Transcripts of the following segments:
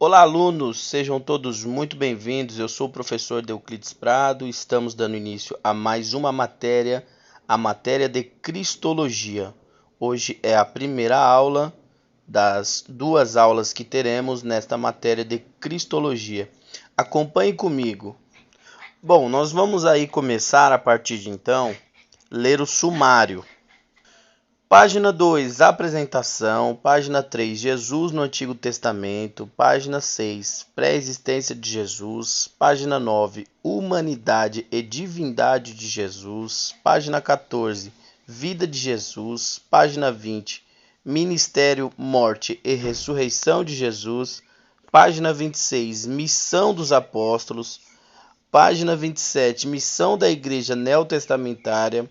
Olá, alunos, sejam todos muito bem-vindos. Eu sou o professor Deoclides Prado. Estamos dando início a mais uma matéria, a matéria de Cristologia. Hoje é a primeira aula das duas aulas que teremos nesta matéria de Cristologia. Acompanhe comigo. Bom, nós vamos aí começar a partir de então ler o sumário. Página 2, apresentação. Página 3, Jesus no Antigo Testamento. Página 6, pré-existência de Jesus. Página 9, humanidade e divindade de Jesus. Página 14, vida de Jesus. Página 20, ministério, morte e ressurreição de Jesus. Página 26, missão dos apóstolos. Página 27, missão da igreja neotestamentária.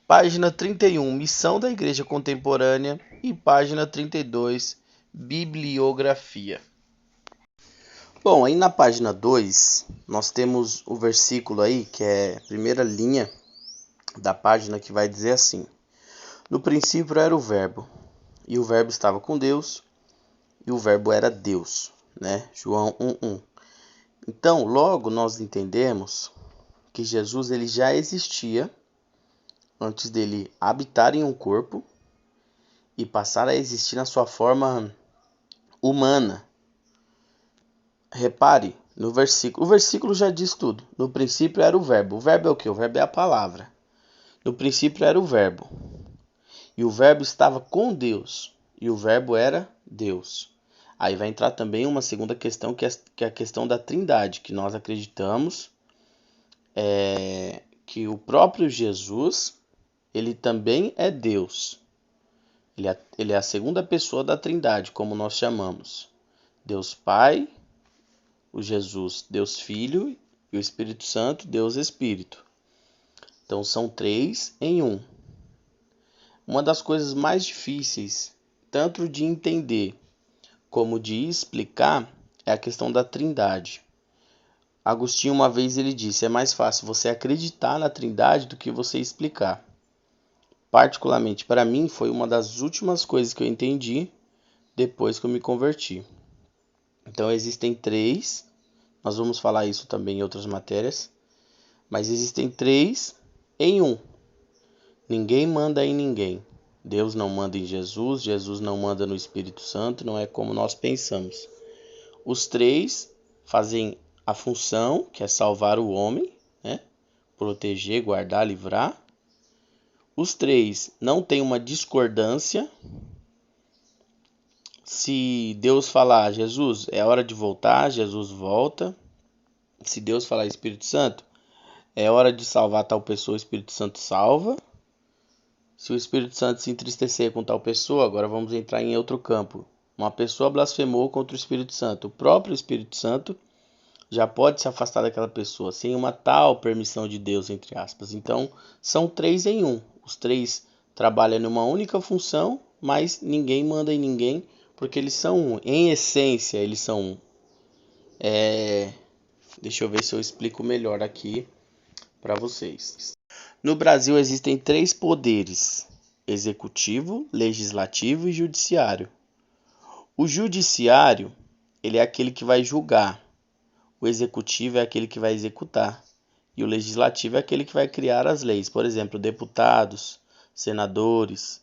Página 31, Missão da Igreja Contemporânea. E página 32, Bibliografia. Bom, aí na página 2, nós temos o versículo aí, que é a primeira linha da página, que vai dizer assim: No princípio era o Verbo, e o Verbo estava com Deus, e o Verbo era Deus, né? João 1:1. Então, logo nós entendemos que Jesus ele já existia antes dele habitar em um corpo e passar a existir na sua forma humana. Repare no versículo. O versículo já diz tudo. No princípio era o verbo. O verbo é o quê? O verbo é a palavra. No princípio era o verbo. E o verbo estava com Deus. E o verbo era Deus. Aí vai entrar também uma segunda questão, que é a questão da trindade, que nós acreditamos que o próprio Jesus, ele também é Deus. Ele é a segunda pessoa da trindade, como nós chamamos. Deus Pai, o Jesus, Deus Filho, e o Espírito Santo, Deus Espírito. Então são três em um. Uma das coisas mais difíceis, tanto de entender como de explicar, é a questão da trindade. Agostinho uma vez ele disse: é mais fácil você acreditar na trindade do que você explicar. Particularmente para mim, foi uma das últimas coisas que eu entendi depois que eu me converti. Então existem três, nós vamos falar isso também em outras matérias, mas existem três em um. Ninguém manda em ninguém. Deus não manda em Jesus, Jesus não manda no Espírito Santo, não é como nós pensamos. Os três fazem a função, que é salvar o homem, né? Proteger, guardar, livrar. Os três não têm uma discordância. Se Deus falar, Jesus, é hora de voltar, Jesus volta. Se Deus falar, Espírito Santo, é hora de salvar tal pessoa, o Espírito Santo salva. Se o Espírito Santo se entristecer com tal pessoa, agora vamos entrar em outro campo. Uma pessoa blasfemou contra o Espírito Santo. O próprio Espírito Santo já pode se afastar daquela pessoa sem uma tal permissão de Deus, entre aspas. Então, são três em um. Os três trabalham numa única função, mas ninguém manda em ninguém, porque eles são um. Em essência, eles são um. Deixa eu ver se eu explico melhor aqui para vocês. No Brasil existem três poderes: executivo, legislativo e judiciário. O judiciário, ele é aquele que vai julgar. O executivo é aquele que vai executar. E o legislativo é aquele que vai criar as leis. Por exemplo, deputados, senadores,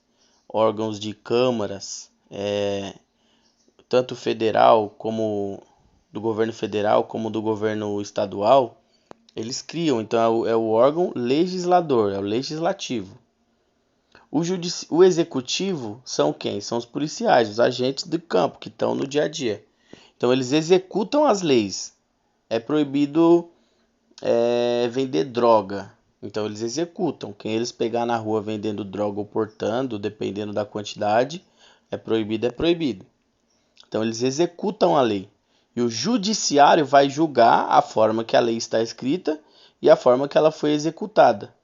órgãos de câmaras, tanto federal como do governo federal como do governo estadual, eles criam. Então é o órgão legislador, é o legislativo. O executivo são quem? São os policiais, os agentes do campo que estão no dia a dia. Então eles executam as leis. É proibido vender droga. Então eles executam. Quem eles pegar na rua vendendo droga ou portando, dependendo da quantidade, é proibido, é proibido. Então eles executam a lei. E o judiciário vai julgar a forma que a lei está escrita e a forma que ela foi executada.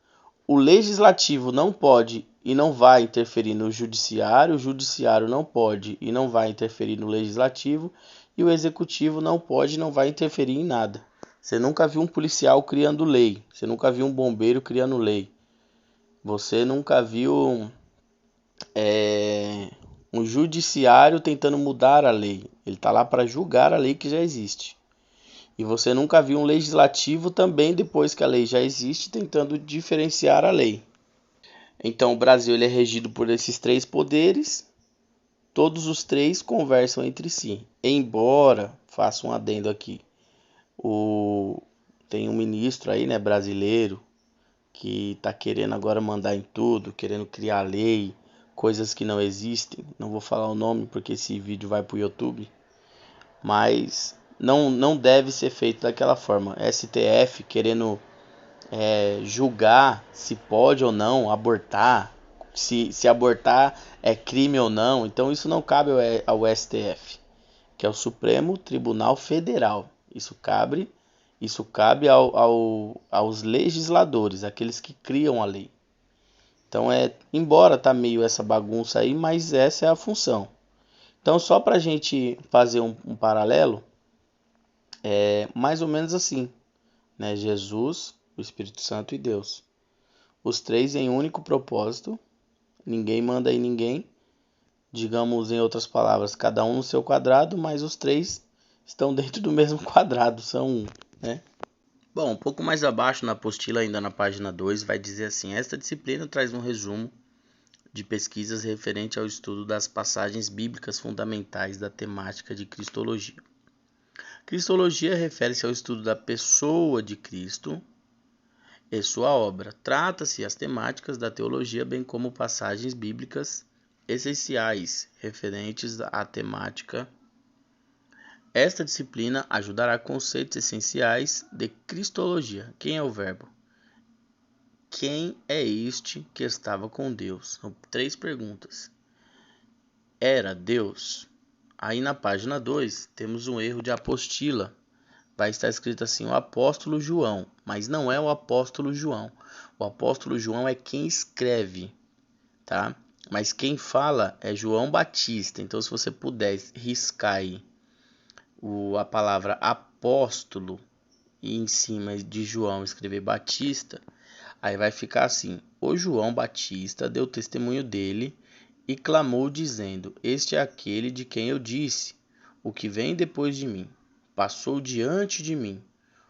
O legislativo não pode e não vai interferir no judiciário, o judiciário não pode e não vai interferir no legislativo, e o executivo não pode e não vai interferir em nada. Você nunca viu um policial criando lei, você nunca viu um bombeiro criando lei, você nunca viu um judiciário tentando mudar a lei. Ele está lá para julgar a lei que já existe. E você nunca viu um legislativo também, depois que a lei já existe, tentando diferenciar a lei. Então, o Brasil ele é regido por esses três poderes. Todos os três conversam entre si. Embora, faço um adendo aqui, tem um ministro aí, né, brasileiro, que está querendo agora mandar em tudo, querendo criar lei, coisas que não existem. Não vou falar o nome porque esse vídeo vai para o YouTube, mas não deve ser feito daquela forma. STF querendo julgar se pode ou não abortar, se abortar é crime ou não. Então isso não cabe ao STF, que é o Supremo Tribunal Federal. Isso cabe aos legisladores, aqueles que criam a lei. Então, embora tá meio essa bagunça aí, mas essa é a função. Então, só para a gente fazer um paralelo, é mais ou menos assim, né? Jesus, o Espírito Santo e Deus. Os três em um único propósito, ninguém manda em ninguém, digamos em outras palavras, cada um no seu quadrado, mas os três estão dentro do mesmo quadrado, são um, né? Bom, um pouco mais abaixo na apostila, ainda na página 2, vai dizer assim: esta disciplina traz um resumo de pesquisas referente ao estudo das passagens bíblicas fundamentais da temática de Cristologia. Cristologia refere-se ao estudo da pessoa de Cristo e sua obra. Trata-se as temáticas da teologia, bem como passagens bíblicas essenciais referentes à temática. Esta disciplina ajudará conceitos essenciais de Cristologia. Quem é o Verbo? Quem é este que estava com Deus? São 3 perguntas. Era Deus? Aí na página 2 temos um erro de apostila. Vai estar escrito assim, o apóstolo João, mas não é o apóstolo João. O apóstolo João é quem escreve, tá? Mas quem fala é João Batista. Então, se você puder riscar aí a palavra apóstolo e em cima de João escrever Batista, aí vai ficar assim: o João Batista deu testemunho dele e clamou dizendo: este é aquele de quem eu disse, o que vem depois de mim passou diante de mim,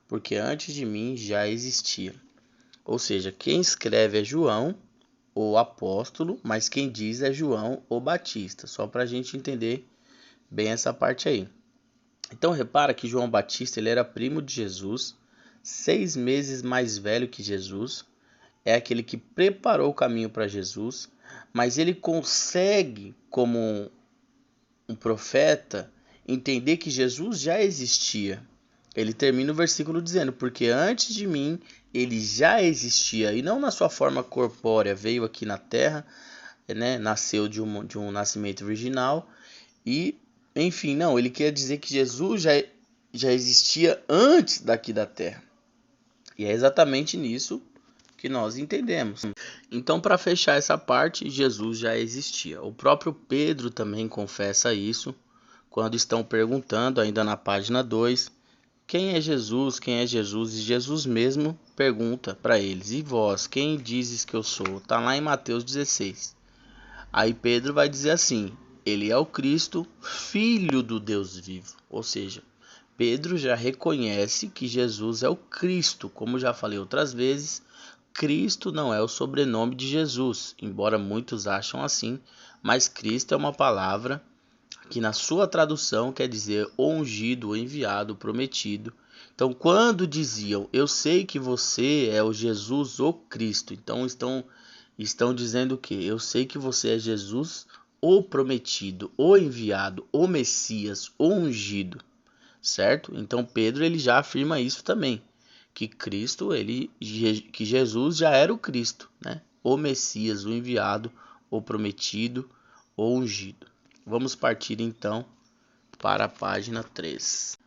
porque antes de mim já existia. Ou seja, quem escreve é João, o apóstolo, mas quem diz é João, o Batista. Só para a gente entender bem essa parte aí. Então repara que João Batista ele era primo de Jesus, 6 meses mais velho que Jesus, é aquele que preparou o caminho para Jesus, mas ele consegue, como um profeta, entender que Jesus já existia. Ele termina o versículo dizendo: porque antes de mim ele já existia, e não na sua forma corpórea, veio aqui na terra, né, nasceu de um nascimento virginal, e enfim, não, ele quer dizer que Jesus já existia antes daqui da terra. E é exatamente nisso que nós entendemos. Então, para fechar essa parte, Jesus já existia. O próprio Pedro também confessa isso, quando estão perguntando, ainda na página 2, quem é Jesus? Quem é Jesus? E Jesus mesmo pergunta para eles: e vós, quem dizes que eu sou? Está lá em Mateus 16. Aí Pedro vai dizer assim: ele é o Cristo, filho do Deus vivo. Ou seja, Pedro já reconhece que Jesus é o Cristo. Como já falei outras vezes, Cristo não é o sobrenome de Jesus, embora muitos acham assim, mas Cristo é uma palavra que na sua tradução quer dizer o ungido, o enviado, o prometido. Então, quando diziam, eu sei que você é o Jesus, o Cristo, então estão dizendo que eu sei que você é Jesus, o prometido, o enviado, o Messias, o ungido, certo? Então, Pedro ele já afirma isso também, que que Jesus já era o Cristo, né? O Messias, o enviado, o prometido, o ungido. Vamos partir então para a página 3.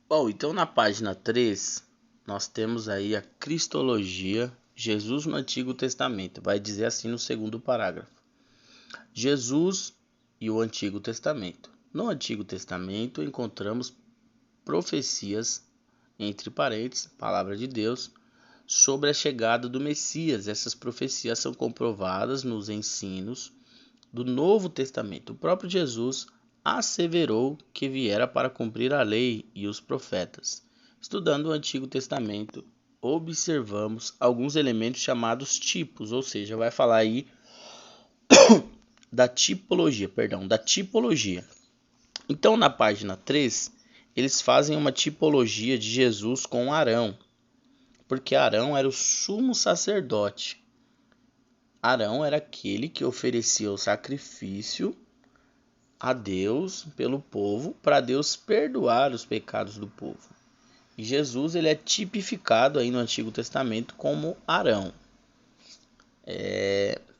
Bom, então na página 3 nós temos aí a Cristologia, Jesus no Antigo Testamento. Vai dizer assim no segundo parágrafo: Jesus e o Antigo Testamento. No Antigo Testamento encontramos profecias, entre parênteses, palavra de Deus, sobre a chegada do Messias. Essas profecias são comprovadas nos ensinos do Novo Testamento. O próprio Jesus asseverou que viera para cumprir a lei e os profetas. Estudando o Antigo Testamento, observamos alguns elementos chamados tipos, ou seja, vai falar aí da tipologia. Então, na página 3, eles fazem uma tipologia de Jesus com Arão, porque Arão era o sumo sacerdote. Arão era aquele que oferecia o sacrifício a Deus pelo povo, para Deus perdoar os pecados do povo. E Jesus ele é tipificado aí no Antigo Testamento como Arão.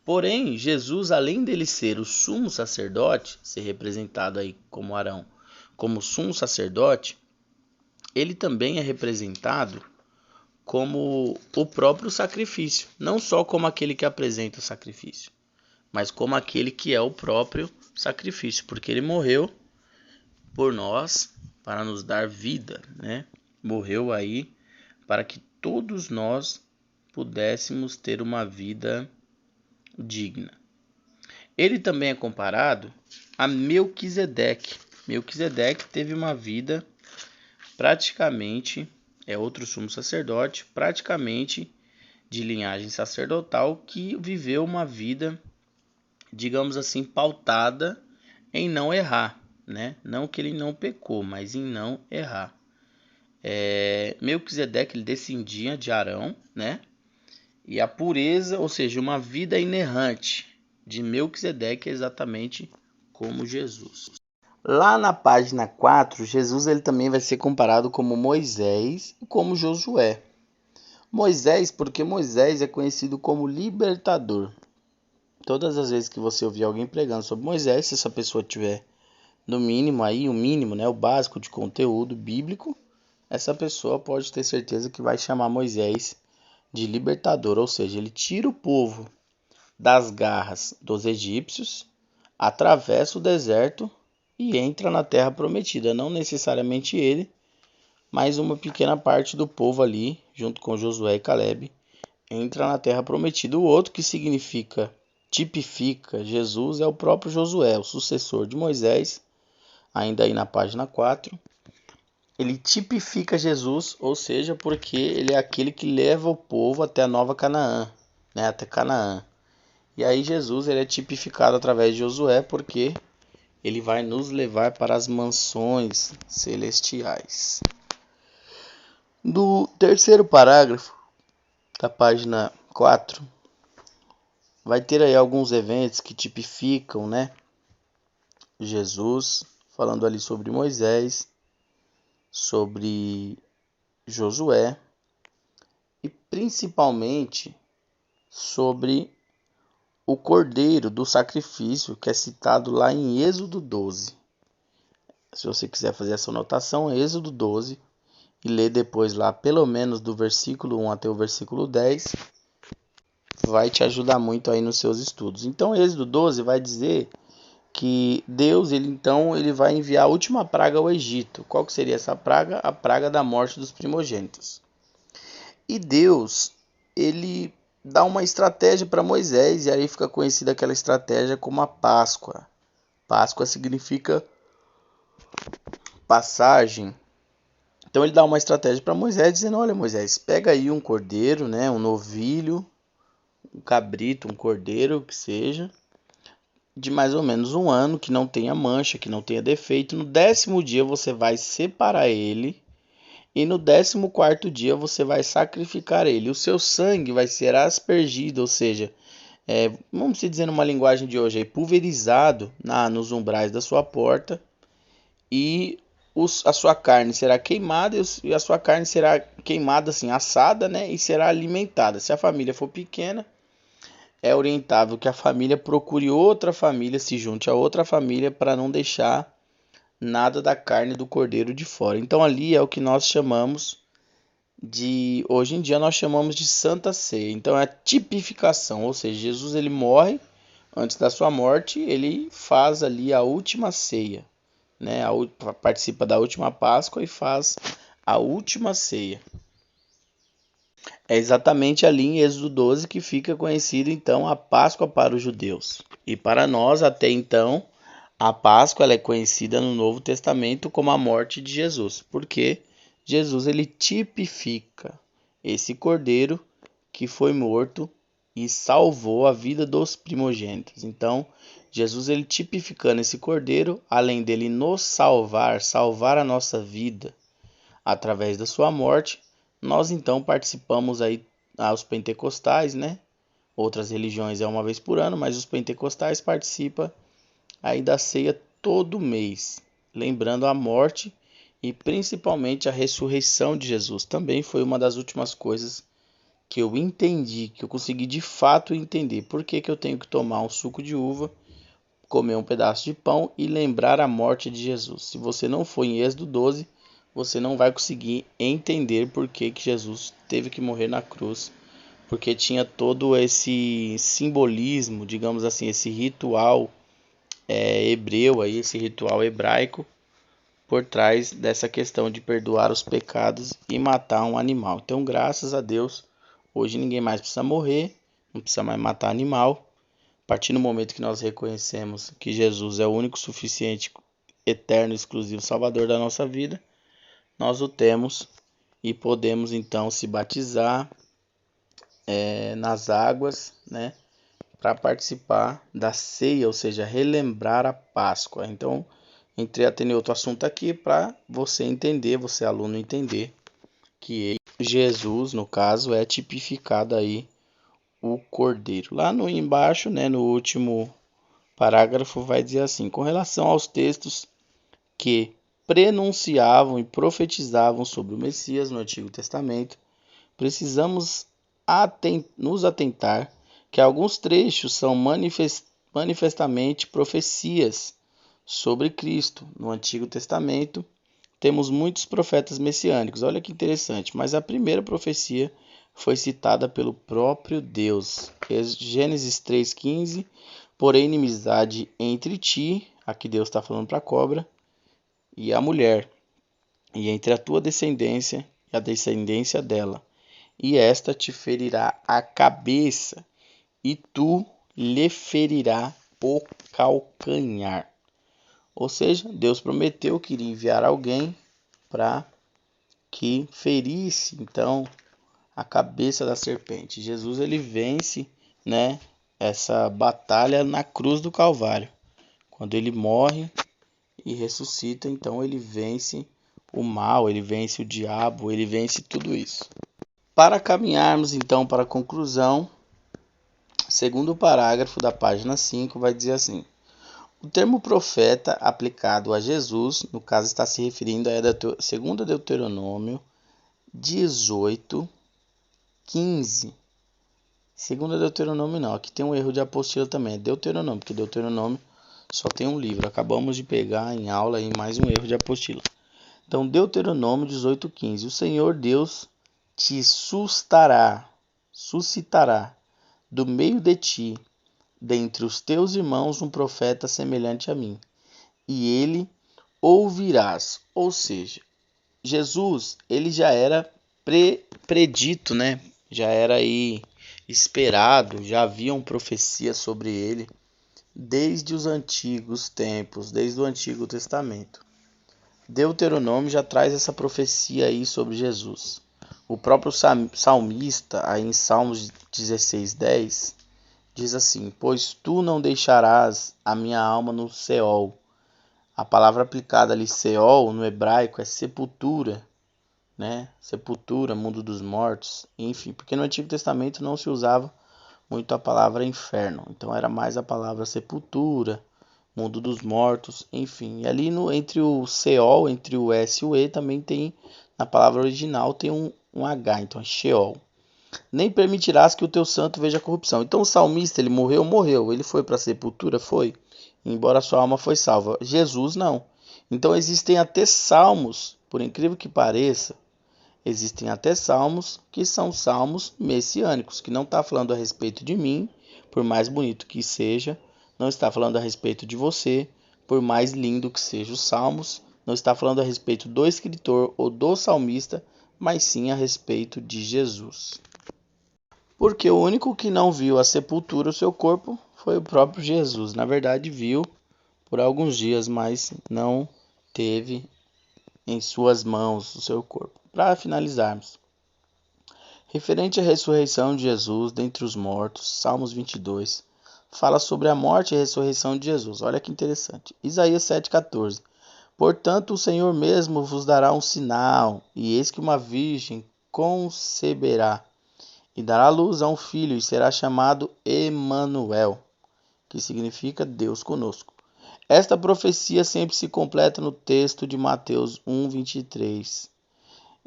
Porém, Jesus, além dele ser o sumo sacerdote, ser representado aí como Arão, como sumo sacerdote, ele também é representado como o próprio sacrifício, não só como aquele que apresenta o sacrifício, mas como aquele que é o próprio sacrifício, porque ele morreu por nós para nos dar vida, né? Morreu aí para que todos nós pudéssemos ter uma vida digna. Ele também é comparado a Melquisedeque. Melquisedeque teve uma vida praticamente, é outro sumo sacerdote, praticamente de linhagem sacerdotal, que viveu uma vida, digamos assim, pautada em não errar, né? Não que ele não pecou, mas em não errar. Melquisedeque ele descendia de Arão, né? E a pureza, ou seja, uma vida inerrante de Melquisedeque é exatamente como Jesus. Lá na página 4, Jesus ele também vai ser comparado como Moisés e como Josué. Moisés, porque Moisés é conhecido como libertador. Todas as vezes que você ouvir alguém pregando sobre Moisés, se essa pessoa tiver no mínimo aí, o mínimo, né, o básico de conteúdo bíblico, essa pessoa pode ter certeza que vai chamar Moisés de libertador, ou seja, ele tira o povo das garras dos egípcios, atravessa o deserto e entra na terra prometida. Não necessariamente ele, mas uma pequena parte do povo ali, junto com Josué e Caleb, entra na terra prometida. O outro que tipifica Jesus é o próprio Josué, o sucessor de Moisés, ainda aí na página 4. Ele tipifica Jesus, ou seja, porque ele é aquele que leva o povo até a nova Canaã, né, até Canaã. E aí Jesus ele é tipificado através de Josué, porque ele vai nos levar para as mansões celestiais. No terceiro parágrafo da página 4, vai ter aí alguns eventos que tipificam, né, Jesus, falando ali sobre Moisés, sobre Josué e principalmente sobre o cordeiro do sacrifício, que é citado lá em Êxodo 12. Se você quiser fazer essa anotação, Êxodo 12, e ler depois lá pelo menos do versículo 1 até o versículo 10, vai te ajudar muito aí nos seus estudos. Então, Êxodo 12 vai dizer que Deus, ele vai enviar a última praga ao Egito. Qual que seria essa praga? A praga da morte dos primogênitos. E Deus, ele dá uma estratégia para Moisés, e aí fica conhecida aquela estratégia como a Páscoa. Páscoa significa passagem. Então ele dá uma estratégia para Moisés, dizendo: olha, Moisés, pega aí um cordeiro, né, um novilho, um cabrito, um cordeiro, que seja, de mais ou menos um ano, que não tenha mancha, que não tenha defeito. No 10º dia você vai separar ele, e no 14º dia você vai sacrificar ele. O seu sangue vai ser aspergido, ou seja, vamos dizer numa linguagem de hoje, pulverizado nos umbrais da sua porta, e a sua carne será queimada, e a sua carne será queimada assim, assada, né, e será alimentada. Se a família for pequena, é orientável que a família procure outra família, se junte a outra família, para não deixar nada da carne do cordeiro de fora. Então ali é o que nós chamamos hoje em dia nós chamamos de Santa Ceia. Então é a tipificação, ou seja, Jesus ele morre, antes da sua morte ele faz ali a última ceia, né? Participa da última Páscoa e faz a última ceia. É exatamente ali em Êxodo 12 que fica conhecida então a Páscoa para os judeus. E para nós, até então, a Páscoa ela é conhecida no Novo Testamento como a morte de Jesus, porque Jesus ele tipifica esse cordeiro que foi morto e salvou a vida dos primogênitos. Então, Jesus ele tipificando esse cordeiro, além dele nos salvar, salvar a nossa vida através da sua morte, nós então participamos aí aos pentecostais, né? Outras religiões é uma vez por ano, mas os pentecostais participam aí da ceia todo mês, lembrando a morte e principalmente a ressurreição de Jesus. Também foi uma das últimas coisas que eu entendi, que eu consegui de fato entender. Por que que eu tenho que tomar um suco de uva, comer um pedaço de pão e lembrar a morte de Jesus? Se você não for em Êxodo 12, você não vai conseguir entender por que que Jesus teve que morrer na cruz, porque tinha todo esse simbolismo, digamos assim, esse ritual hebreu, aí, esse ritual hebraico, por trás dessa questão de perdoar os pecados e matar um animal. Então, graças a Deus, hoje ninguém mais precisa morrer, não precisa mais matar animal. A partir do momento que nós reconhecemos que Jesus é o único, suficiente, eterno, exclusivo Salvador da nossa vida, nós o temos e podemos então se batizar nas águas, né, para participar da ceia, ou seja, relembrar a Páscoa. Então, entrei até em outro assunto aqui para você entender, você aluno entender, que Jesus, no caso, é tipificado aí o cordeiro. Lá no embaixo, né, no último parágrafo, vai dizer assim: com relação aos textos que prenunciavam e profetizavam sobre o Messias no Antigo Testamento, precisamos nos atentar que alguns trechos são manifestamente profecias sobre Cristo. No Antigo Testamento, temos muitos profetas messiânicos. Olha que interessante, mas a primeira profecia foi citada pelo próprio Deus. Gênesis 3,15. Porém, inimizade entre ti, aqui Deus está falando para a cobra, e a mulher, e entre a tua descendência e a descendência dela. E esta te ferirá a cabeça, e tu lhe ferirá o calcanhar. Ou seja, Deus prometeu que iria enviar alguém para que ferisse então a cabeça da serpente. Jesus ele vence, né, essa batalha na cruz do Calvário. Quando ele morre e ressuscita, então ele vence o mal, ele vence o diabo, ele vence tudo isso. Para caminharmos então para a conclusão, segundo parágrafo da página 5 vai dizer assim: o termo profeta aplicado a Jesus, no caso está se referindo a segundo Deuteronômio 18, 15. Segundo Deuteronômio não, aqui tem um erro de apostila também, é Deuteronômio, porque Deuteronômio só tem um livro. Acabamos de pegar em aula aí mais um erro de apostila. Então, Deuteronômio 18, 15. O Senhor Deus te suscitará do meio de ti, dentre os teus irmãos, um profeta semelhante a mim, e ele ouvirás. Ou seja, Jesus, ele já era predito, né? Já era aí esperado, já haviam profecias sobre ele desde os antigos tempos, desde o Antigo Testamento. Deuteronômio já traz essa profecia aí sobre Jesus. O próprio salmista, aí em Salmos 16:10, diz assim: pois tu não deixarás a minha alma no Seol. A palavra aplicada ali, Seol, no hebraico, é sepultura, né? Sepultura, mundo dos mortos, enfim, porque no Antigo Testamento não se usava muito a palavra inferno, então era mais a palavra sepultura, mundo dos mortos, enfim. E ali entre o Seol, entre o S e o E, também tem, na palavra original, tem um H, então é Sheol. Nem permitirás que o teu santo veja corrupção. Então o salmista, ele morreu. Ele foi para a sepultura? Foi. Embora a sua alma foi salva. Jesus não. Então existem até salmos, por incrível que pareça, existem até salmos que são salmos messiânicos, que não está falando a respeito de mim, por mais bonito que seja, não está falando a respeito de você, por mais lindo que sejam os salmos, não está falando a respeito do escritor ou do salmista, mas sim a respeito de Jesus. Porque o único que não viu a sepultura, o seu corpo, foi o próprio Jesus. Na verdade, viu por alguns dias, mas não teve em suas mãos o seu corpo. Para finalizarmos, referente à ressurreição de Jesus dentre os mortos, Salmos 22, fala sobre a morte e a ressurreição de Jesus. Olha que interessante. Isaías 7,14. Portanto, o Senhor mesmo vos dará um sinal, e eis que uma virgem conceberá e dará luz a um filho, e será chamado Emanuel, que significa Deus conosco. Esta profecia sempre se completa no texto de Mateus 1:23.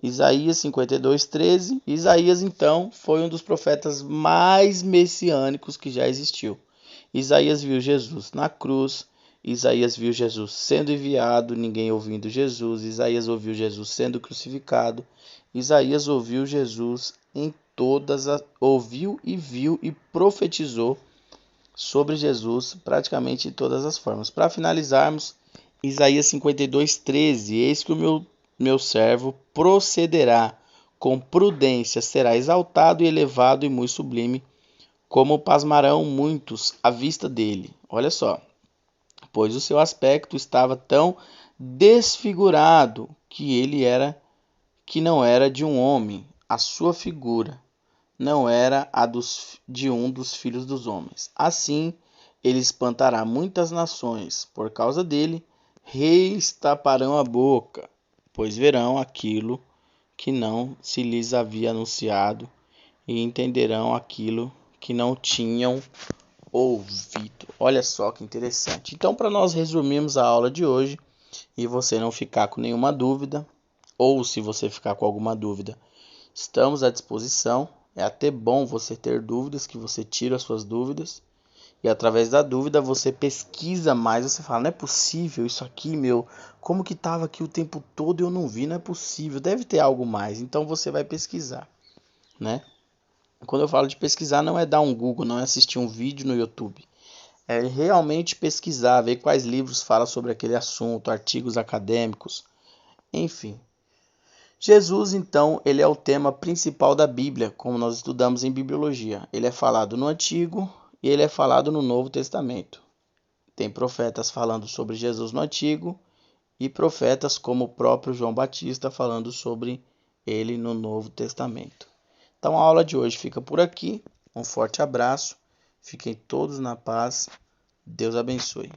Isaías 52:13. Isaías, então, foi um dos profetas mais messiânicos que já existiu. Isaías viu Jesus na cruz, Isaías viu Jesus sendo enviado, ninguém ouvindo Jesus, Isaías ouviu Jesus sendo crucificado, Isaías ouviu Jesus em ouviu e viu e profetizou sobre Jesus praticamente de todas as formas. Para finalizarmos, Isaías 52:13, eis que o meu servo procederá com prudência, será exaltado e elevado e muito sublime, como pasmarão muitos à vista dele. Olha só, pois o seu aspecto estava tão desfigurado que não era de um homem, a sua figura não era a de um dos filhos dos homens. Assim, ele espantará muitas nações. Por causa dele, reis taparão a boca, pois verão aquilo que não se lhes havia anunciado e entenderão aquilo que não tinham ouvido. Olha só que interessante. Então, para nós resumirmos a aula de hoje e você não ficar com nenhuma dúvida, ou se você ficar com alguma dúvida, estamos à disposição. É até bom você ter dúvidas, que você tira as suas dúvidas. E através da dúvida você pesquisa mais. Você fala, não é possível isso aqui, meu. Como que estava aqui o tempo todo e eu não vi? Não é possível. Deve ter algo mais. Então você vai pesquisar, né? Quando eu falo de pesquisar, não é dar um Google, não é assistir um vídeo no YouTube. É realmente pesquisar, ver quais livros falam sobre aquele assunto, artigos acadêmicos, enfim. Jesus, então, ele é o tema principal da Bíblia, como nós estudamos em bibliologia. Ele é falado no Antigo e ele é falado no Novo Testamento. Tem profetas falando sobre Jesus no Antigo e profetas como o próprio João Batista falando sobre ele no Novo Testamento. Então a aula de hoje fica por aqui. Um forte abraço. Fiquem todos na paz. Deus abençoe.